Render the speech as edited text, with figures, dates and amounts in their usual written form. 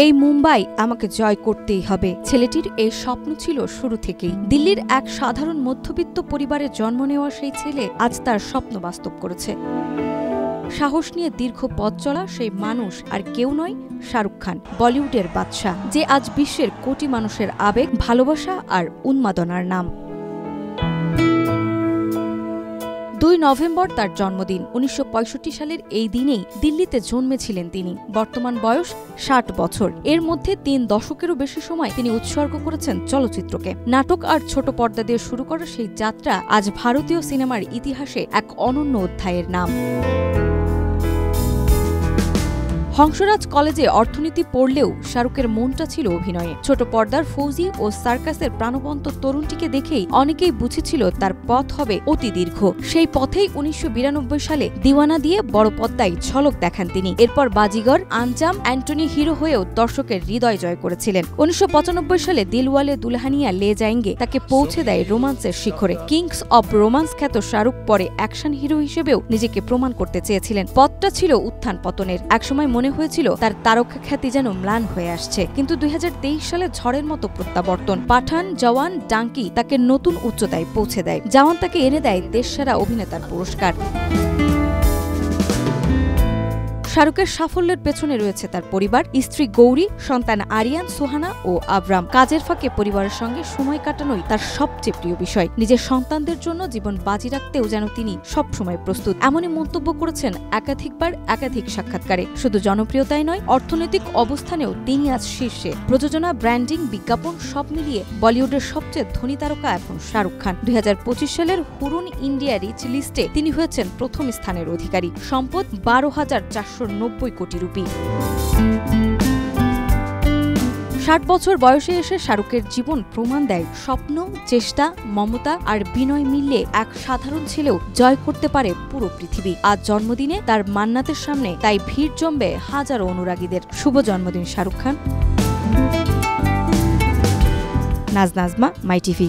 এই মুম্বাই আমাকে জয় করতেই হবে। ছেলেটির এই স্বপ্ন ছিল শুরু থেকেই। দিল্লির এক সাধারণ মধ্যবিত্ত পরিবারে জন্ম নেওয়া সেই ছেলে আজ তার স্বপ্ন বাস্তব করেছে। সাহস নিয়ে দীর্ঘ পথ চলা সেই মানুষ আর কেউ নয়, শাহরুখ খান, বলিউডের বাদশা, যে আজ বিশ্বের কোটি মানুষের আবেগ, ভালোবাসা আর উন্মাদনার নাম। 2 নভেম্বর তার জন্মদিন। 1965 সালের এই দিনেই দিল্লিতে জন্মেছিলেন তিনি। বর্তমান বয়স 60 বছর। এর মধ্যে 3 দশকেরও বেশি সময় তিনি উৎসর্গ করেছেন চলচ্চিত্রকে। নাটক আর ছোট পর্দা দিয়ে শুরু করা সেই যাত্রা আজ ভারতীয় সিনেমার ইতিহাসে এক অনন্য অধ্যায়ের নাম। হংসরাজ কলেজে অর্থনীতি পড়লেও শাহরুখের মনটা ছিল অভিনয়ে। ছোট পর্দার ফৌজি ও সার্কাসের প্রাণবন্ত তরুণটিকে দেখেই অনেকেই বুঝেছিল তার পথ হবে অতি দীর্ঘ। সেই পথেই 1992 সালে দিওয়ানা দিয়ে বড় পর্দায় ঝলক দেখান তিনি। এরপর বাজিগর, আঞ্জাম, অ্যান্টনি হিরো হয়েও দর্শকের হৃদয় জয় করেছিলেন। 1995 সালে দিলওয়ালে দুলহানিয়া লে যায়েঙ্গে তাকে পৌঁছে দেয় রোমান্সের শিখরে। কিংস অব রোমান্স খ্যাত শাহরুখ পরে অ্যাকশন হিরো হিসেবেও নিজেকে প্রমাণ করতে চেয়েছিলেন। পথটা ছিল উত্থান পতনের। একসময় মনে হয়েছিল তার তারকা খ্যাতি যেন ম্লান হয়ে আসছে, কিন্তু 2023 সালে ঝড়ের মতো প্রত্যাবর্তন। পাঠান, জওয়ান, ডাঙ্কি তাকে নতুন উচ্চতায় পৌঁছে দেয়। জওয়ান তাকে এনে দেয় দেশসেরা অভিনেতার পুরস্কার। শাহরুখের সাফল্যের পেছনে রয়েছে তার পরিবার, স্ত্রী গৌরী, সন্তান আরিয়ান, সুহানা ও আবরাম। কাজের ফাঁকে পরিবারের সঙ্গে সময় কাটানোই তার সবচেয়ে প্রিয় বিষয়। নিজের সন্তানদের জন্য জীবন বাজি রাখতেও যেন তিনি সবসময় প্রস্তুত, এমনই মন্তব্য করেছেন একাধিকবার একাধিক সাক্ষাৎকারে। শুধু জনপ্রিয়তাই নয়, অর্থনৈতিক অবস্থানেও তিনি আজ শীর্ষে। প্রযোজনা, ব্র্যান্ডিং, বিজ্ঞাপন সব মিলিয়ে বলিউডের সবচেয়ে ধনী তারকা এখন শাহরুখ খান। 2025 সালের হুরুন ইন্ডিয়া রিচ লিস্টে তিনি হয়েছেন প্রথম স্থানের অধিকারী। সম্পদ 12,490 কোটি রুপি। 60 বছর বয়সে এসে শাহরুখের জীবন প্রমাণ দেয় স্বপ্ন, চেষ্টা, মমতা আর বিনয় মিললে এক সাধারণ ছেলেও জয় করতে পারে পুরো পৃথিবী। আজ জন্মদিনে তার মান্নাতের সামনে তাই ভিড় জমবে হাজারো অনুরাগীদের। শুভ জন্মদিন শাহরুখ খান। নাজমা, মাই টিভি।